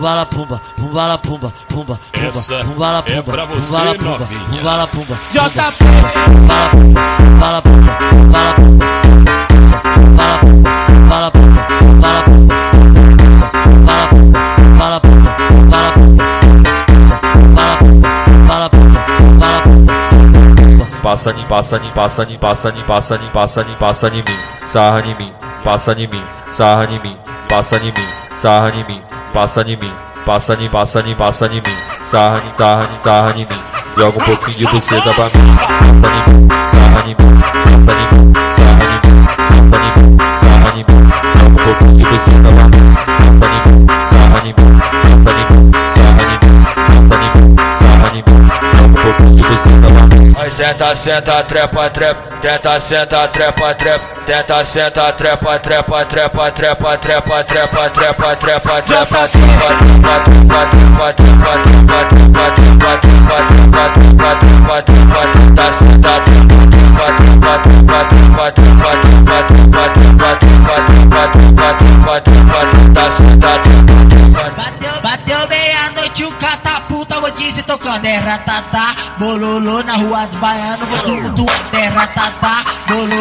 pumbala pumba, pumbala pumba, pumba, Essa pumbala é pumba, pra você, pumbala pumba, novinha. pumbala pumba, JP. pumbala pumba, pumbala pumba, pumbala pumba, pumbala pumba, pumbala pumba, pumbala pumba, pumbala pumba, pumbala pumba, pumbala pumba, pumbala pumba, pumbala pumba, pumbala pumba. Passa em mim, passa em mim, passa em mim, passa em mim, passa em mim, passa em mim, passa em mim, sarra em mim, passa em mim, sarra em mim, passa em mim, sarra em mim, passa em mim, passa em mim, passa em mim, passa em mim, sarra em mim, sarra em mim, joga um pouquinho de buceta pra mim, passa em mim, sarra em mim, passa em mim, sarra em mim, passa em mim, sarra em mim, joga um pouquinho de buceta pra mim, passa em mim, sarra em mim, passa em mim, sarra em mim, passa em mim, sarra em mim, joga um pouquinho de buceta pra mim. Senta, senta, trepa, trepa, tenta, senta, trepa, trepa, tenta, senta, trepa, trepa, trepa, trepa, trepa, trepa, trepa, trepa, trepa, trepa, trepa, trepa, trepa, trepa, trepa, trepa, trepa, trepa, trepa, tenta, senta, trepa, trepa, trepa, trepa, trepa, trepa, trepa, trepa, trepa, trepa, trepa, trepa, tenta, senta, trepa. Bateu meia-noite, o catapulta, vou dizer tocando. É ratatá, bololô na rua dos baianos, gosto muito. É ratatá, bololô.